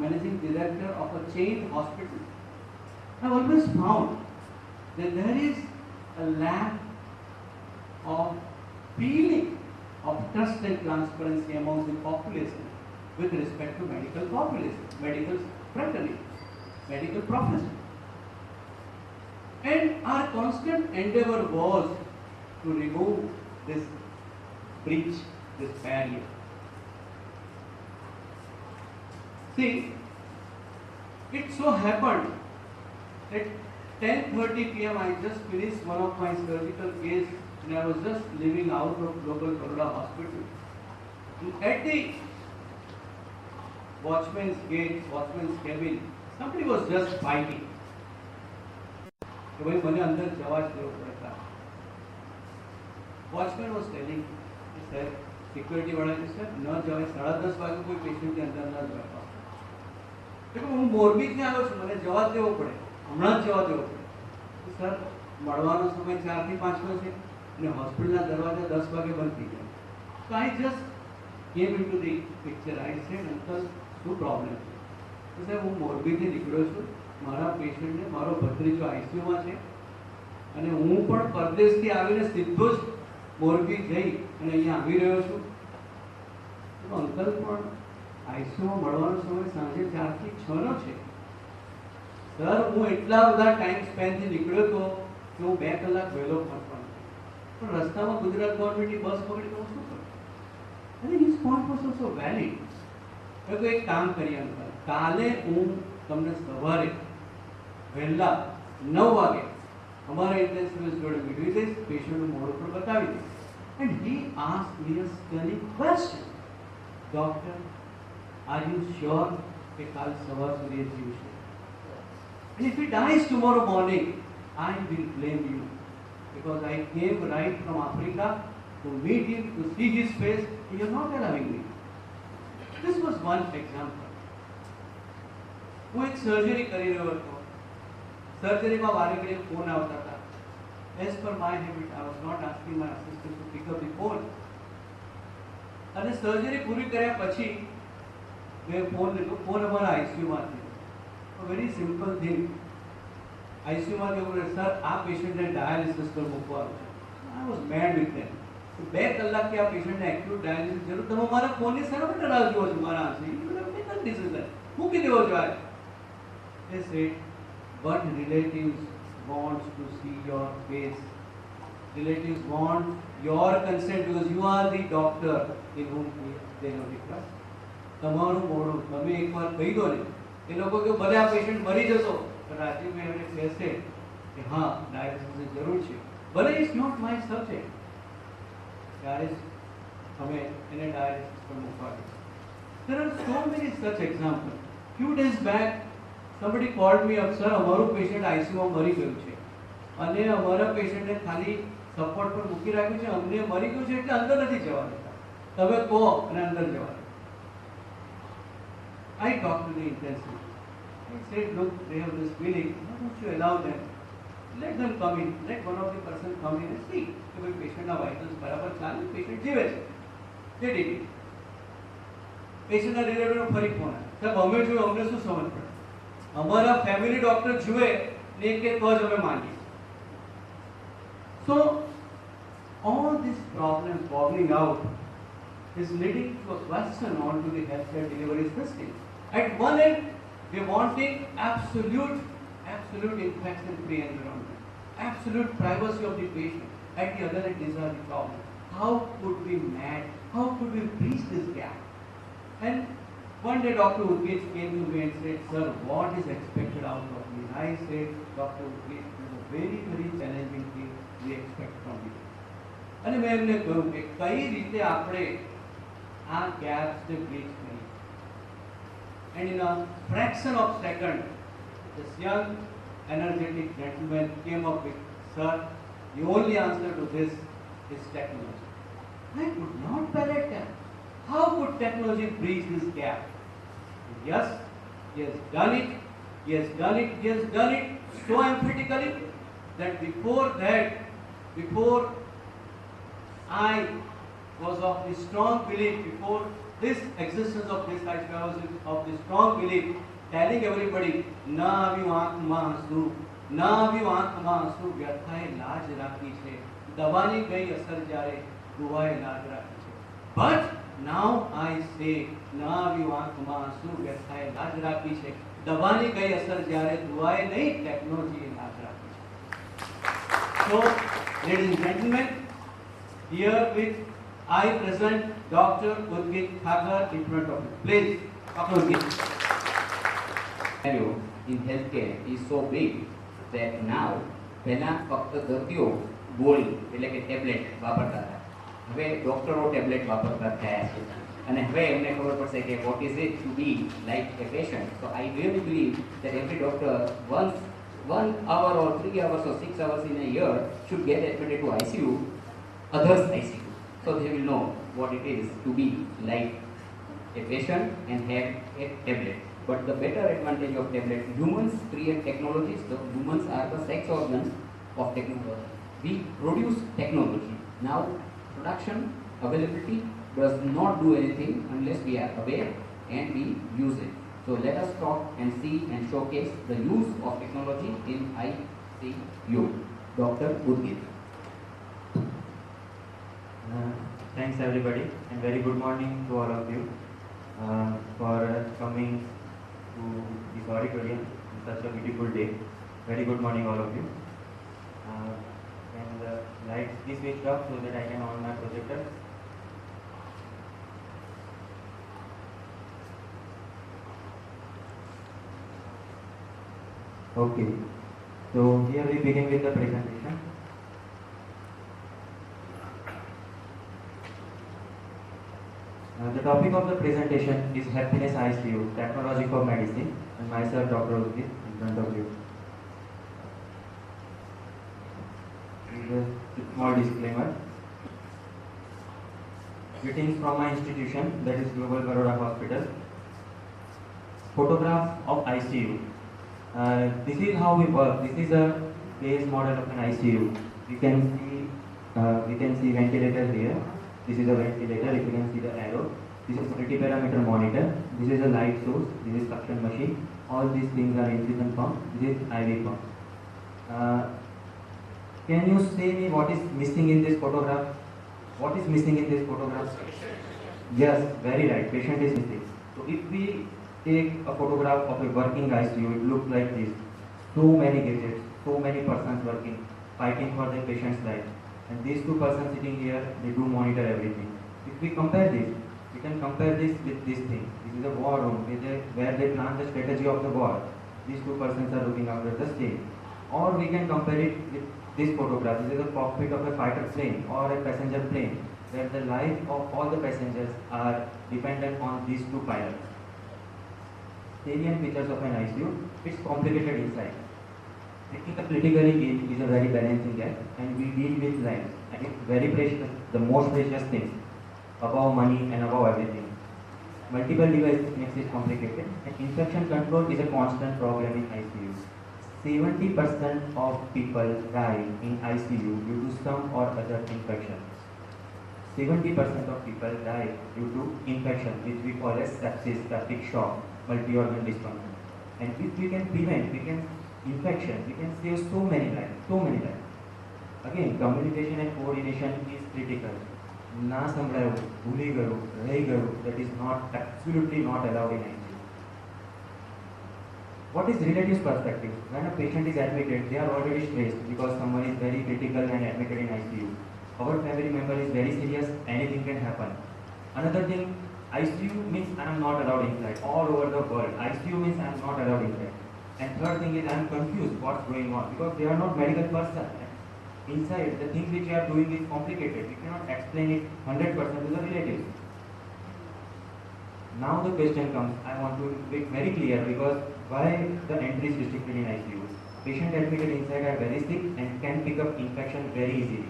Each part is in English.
managing director of a chain hospital, I've always found that there is a lack of feeling of trust and transparency among the population with respect to medical population, medical fraternity, medical profession. And our constant endeavor was to remove this breach, this barrier. See, it so happened at 10:30 p.m. I just finished one of my surgical case and I was just leaving out of Global Baroda Hospital. And at the watchman's gate, watchman's cabin, somebody was just fighting. भाई मैंने अंदर जवाब देना पड़ता. Watchman was telling, sir, security वाला ने sir न जाए 10:30 वागे कोई पेशेंट के अंदर न जाए. देखो હું મોરબી થી આવ્યો છું, મને જવાબ દેવો પડે, હમણાં જ જવાબ દેવો પડે. સર મળવાનો સમય 4 થી 5 નો છે અને હોસ્પિટલના દરવાજા 10 વાગે બંધ થઈ જાય. So I just came into the picture. I said, uncle, શું પ્રોબ્લેમ છે? તો સાહેબ હું મોરબીથી નીકળ્યો છું, મારા પેશન્ટને મારો ભત્રીજો આઈસીયુમાં છે અને હું પણ પરદેશથી આવીને સીધો જ મોરબી જઈ અને અહીંયા આવી રહ્યો છું. તો અંકલ પણ આઈસીયુમાં મળવાનો સમય સાંજે 4 થી 6 નો છે. સર હું એટલા બધા ટાઈમ સ્પેનથી નીકળ્યો હતો કે હું 2 કલાક વહેલો પહોંચવાનો પણ રસ્તામાં ગુજરાત ગવર્મેન્ટની બસ પકડી તો હું શું કરું? અને his point was also valid. તો એક કામ કરીએ અંકલ, કાલે હું તમને સવારે વહેલા 9 વાગે हमारा इंटेंसिविस्ट जोड़े मीटिंग से पेशेंट मोड़ पर बतावी दी. And he asked me a stunning question. Doctor, are you sure कि कल सवार सूर्य जीव है? And if he dies tomorrow morning, I will blame you because I came right from Africa to meet him, to see his face, and you are not allowing me. This was one example. वो एक surgery करी रहे हो. Surgery में वारे के लिए phone आता था. As per my habit, I was not asking my assistant to pick up the phone. અને સર્જરી પૂરી કર્યા પછી મેં ફોન લીધો. ફોન અમારા આઈસીયુમાં છે. Very simple thing. આઈસીયુમાં કેવું સર આ પેશન્ટને ડાયાલિસિસ પર મૂકવાનું છે. I was mad with them. 2 કલાક કે આ પેશન્ટને એક્યુટ ડાયાલિસિસ જરૂર, તમે મારા ફોનની સામે પણ રાહ જુઓ છો મારા આંસુ. You have taken decision. મૂકી દેવો જોઈએ. They said, but relatives want to see your face. Relatives want your consent because you are the doctor in whom they have the trust. તમારું મોડું તમે એકવાર કહી દો ને, એ લોકો કે ભલે આ પેશન્ટ મરી જશો પણ રાજીવ ભાઈ એમને કહેશે કે હા ડાયાલિસિસની જરૂર છે, ભલે ઇટ્સ નોટ માય સબ્જેક્ટ, ત્યારે અમે એને ડાયાલિસિસ પર મૂકવા દે. There are so many such examples. Few days back somebody called me up, sir અમારું પેશન્ટ આઈસીયુમાં મરી ગયું છે અને અમારા પેશન્ટને ખાલી સપોર્ટ પર મૂકી રાખ્યું છે, અમને મરી ગયું છે એટલે અંદર નથી જવા દેતા, તમે કહો અને અંદર જવા દે. I talked to the intensivist. I said, look, they have this feeling, why don't you allow them? Let them come in. Let one of the person come in and see કે ભાઈ પેશન્ટના વાઇટલ્સ બરાબર ચાલે, patient જીવે છે. They did it. પેશન્ટના રિલેટિવનો ફરી phone આવ્યો, સાહેબ અમે જોયું, અમને શું સમજ પડે? हमारा फैमिली डॉक्टर जुए ने के तो जो में मानी. So all these problems boggling out is leading to a question on to the healthcare delivery system. At one end, we wanting absolute infection-free environment, absolute privacy of the patient. At the other end, these are the problems. How could we bridge this gap? And one day Dr. Urgich came to me and said, sir, what is expected out of me? I said, Dr. Urgich, it is a very, very challenging thing we expect from you. અને મેં એમને કહ્યું કે કઈ રીતે આપણે આ ગેપ્સને breach કરીએ. And in a fraction of second, this young, energetic gentleman came up with, sir, the only answer to this is technology. I could not palate that. How could technology bridge this gap? Yes, he has done it. He has done it so emphatically that before I was of the strong belief, before this existence of this high powers of this strong belief, telling everybody, ना अभी आँख માં આંસુ, ના અભી આંખમાં આંસુ, વ્યથાએ લાજ રાખી છે, દવાની ગઈ અસર જ્યારે દુઆએ લાજ રાખી છે. But now I say, ના અભી આંખમાં આંસુ, વ્યથાએ લાજ રાખી છે, દવાની ગઈ અસર જ્યારે દુઆએ નહીં, ટેકનોલોજીએ લાજ રાખી છે. So, ladies and gentlemen, here with I present Dr. Udgit Thakur in front of you. Please, Dr. Udgit. Scenario in healthcare is so big that now પહેલા ફક્ત દર્દીઓ ગોળી એટલે કે ટેબ્લેટ વાપરતા હતા, હવે ડોક્ટરો ટેબ્લેટ વાપરતા થયા છે અને હવે એમને ખબર પડશે કે what is it to be like a patient. So I really believe that every doctor once 1 hour or 3 hours or 6 hours in a year should get admitted to ICU, others ICU, so they will know what it is to be like a patient and have a tablet. But the better advantage of tablet, humans create technologies. The humans are the sex organs of technology. We produce technology. Now, production, availability does not do anything unless we are aware and we use it. So let us talk and see and showcase the use of technology in ICU. Dr. Udgit. Thanks everybody and very good morning to all of you for coming to this auditorium on such a beautiful day. Very good morning all of you. And the lights be switched off so that I can on my projector. Okay, so here we begin with the presentation. The topic of the presentation is Happiness ICU, Technology for Medicine, and myself, Dr. Udgit, in front of you. A small disclaimer. Greetings from my institution, that is Global Baroda Hospital. Photograph of ICU. This is how we work. This is a base model of an ICU. We can see ventilator here. This is a ventilator, if you can see the arrow. This is multi-parameter monitor. This is a light source. This is suction machine. All these things are infusion pump. This is IV pump. Can you say me what is missing in this photograph? What is missing in this photograph? Yes, very right. Patient is missing. So if we take a photograph of a working ICU, it looks like this. So many gadgets, so many persons working, fighting for the patient's life. And these two persons sitting here, they do monitor everything. If we compare this, we can compare this with this thing. This is a war room where they plan the strategy of the war. These two persons are looking after the state. Or we can compare it with this photograph. This is a cockpit of a fighter plane or a passenger plane, where the life of all the passengers are dependent on these two pilots. Salient features of an ICU, it's complicated inside. Politically it is a very balancing act, and we deal with lives, and it's very precious, the most precious thing, above money and above everything. Multiple devices makes it complicated, and infection control is a constant problem in ICU. 70% of people die in ICU due to some or other infection. 70% of people die due to infection, which we call as sepsis, septic shock, multi-organ dysfunction. And if we can prevent, infection, we can save so many lives, so many lives. Again, communication and coordination is critical. Na sambrayo, bhuli garu, rahi garu, that is not, absolutely not allowed in ICU. What is relatives' perspective? When a patient is admitted, they are already stressed because someone is very critical and admitted in ICU. Our family member is very serious, anything can happen. Another thing, ICU means I am not allowed inside. All over the world, ICU means I am not allowed inside. And third thing is I am confused what's going on because they are not medical person. Inside, the things which you are doing is complicated. We cannot explain it 100% to the relatives. Now the question comes, I want to make very clear because why the entry is restricted in ICU. Patient admitted inside are very sick and can pick up infection very easily.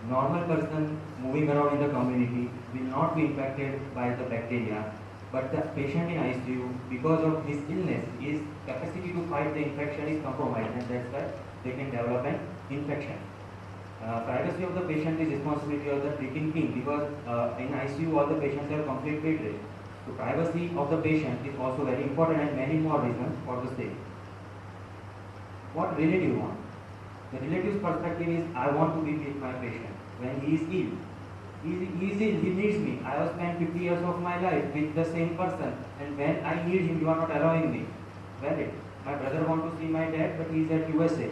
Normal person moving around in the community will not be infected by the bacteria, but the patient in ICU, because of his illness, his capacity to fight the infection is compromised, and that's why they can develop an infection. Privacy of the patient is responsibility of the treating team because in ICU all the patients have complete bed rest. So privacy of the patient is also very important and many more reasons for the same. What relative want? The relative's perspective is I want to be with my patient when he is ill. He is ill, he needs me. I have spent 50 years of my life with the same person and when I need him you are not allowing me. Valid. My brother wants to see my dad but he is at USA.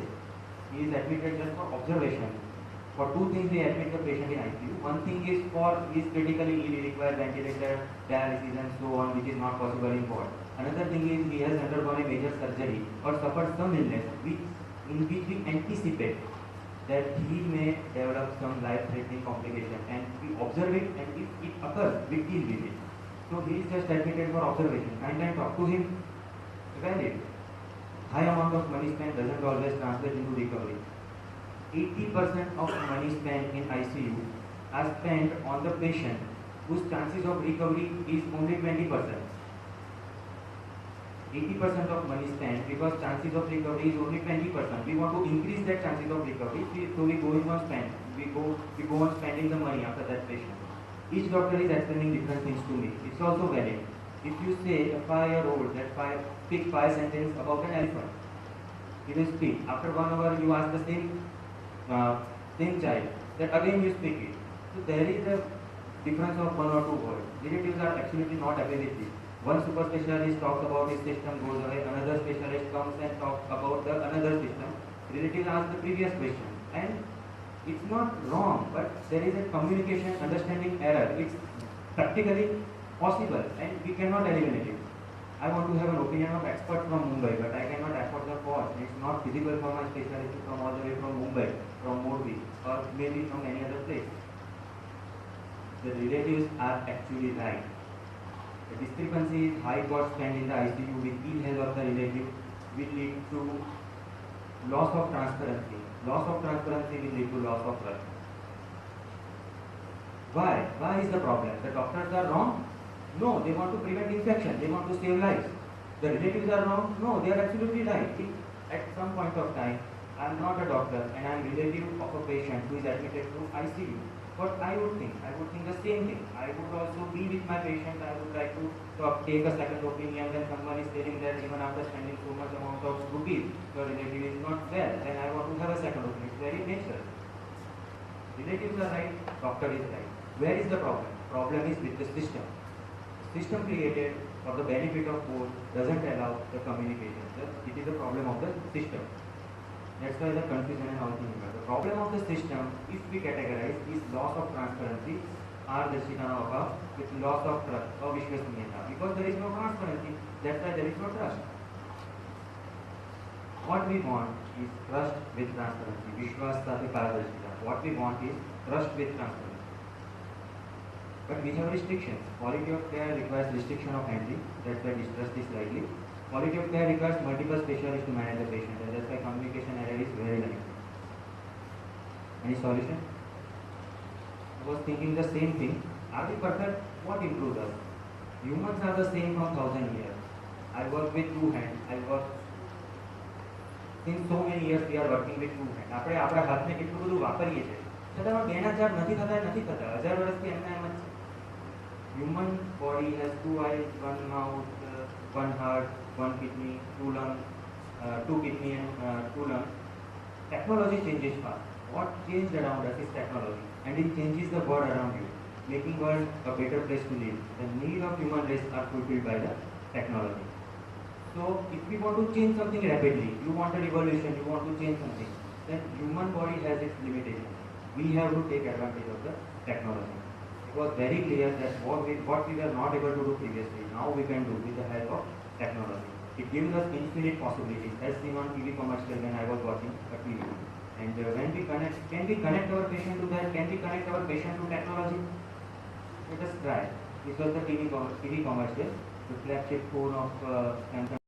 He is admitted just for observation. For two things they admit the patient in ICU. One thing is for he is critically ill, he requires ventilator, dialysis and so on which is not possible in ward. Another thing is he has undergone a major surgery or suffered some illness in which we anticipate that he may develop some life-threatening complication and we observe it and if it occurs, we deal with it. So he is just admitted for observation. Kind and talk to him, valid. High amount of money spent doesn't always translate into recovery. 80% of money spent in ICU are spent on the patient whose chances of recovery is only 20%. 80% of money spent because chances of recovery is only 20%. We want to increase that chances of recovery, so we go on spend. We go on spending the money after that patient. Each doctor is explaining different things to me. It's also valid. If you say a 5-year-old that speak 5 sentences about an elephant, he will speak. After 1 hour, you ask the same child that again you speak it. So there is a difference of 1 or 2 words. Relatives are absolutely not happy with this. One super specialist talks about his system, goes away. Another specialist comes and talks about the another system. Relatives ask the previous question, and it's not wrong, but there is a communication understanding error. It's practically possible, and we cannot eliminate it. I want to have an opinion of expert from Mumbai, but I cannot afford the cost. It's not feasible for my specialist to come all the way from Mumbai, from Morbi, or maybe from any other place. The relatives are actually right. The discrepancy is high cost spent in the ICU with ill health of the relative will lead to loss of transparency. Loss of transparency will lead to loss of trust. Why? Why is the problem? The doctors are wrong? No, they want to prevent infection. They want to save lives. The relatives are wrong? No, they are absolutely right. If at some point of time, I am not a doctor and I am relative of a patient who is admitted to ICU. What I would think the same thing. I would also be with my patient. I would like to take a second opinion. When someone is telling that even after spending so much amount of rupees, your relative is not well, then I want to have a second opinion. It's very natural. Relatives are right, doctor is right. Where is the problem? Problem is with the system. System created for the benefit of both doesn't allow the communication. It is a problem of the system. That's why the confusion and all things. The problem of the system, if we categorize, is loss of transparency, with loss of trust or vishwasniyata. Because there is no transparency, that's why there is no trust. What we want is trust with transparency. Vishwas sathe paradarshita. What we want is trust with transparency. But we have restrictions. Quality of care requires restriction of handling. That's why distrust is likely. Quality of care requires multiple specialists to manage the patient, and that's why communication error is very likely. Any solution? I was thinking the same thing. Are we perfect? What improves us? Humans are the same from 1000 years. I work with 2 hands. I work since so many years we are working with 2 hands. આપણે આપણા હાથને કેટલું બધું વાપરીએ છીએ છતાં બેના ચાર નથી થતા 1000 વર્ષથી એમના એમ જ છે. Human body has 2 eyes, 1 mouth, 1 heart, 1 kidney, 2 lungs, 2 kidney and 2 lungs. Technology changes fast. What changed around us is technology, and it changes the world around you, making world a better place to live. The need of human race are fulfilled by the technology. So, if we want to change something rapidly, you want a revolution, you want to change something, then human body has its limitations. We have to take advantage of the technology. It was very clear that what we were not able to do previously, now we can do with the help of technology. It gives us infinite possibilities, as seen on TV commercial when I was watching a TV. And when we connect, can we connect our patient to that? Can we connect our patient to technology? Let us try. This was the TV commercial, the flagship phone of Samsung.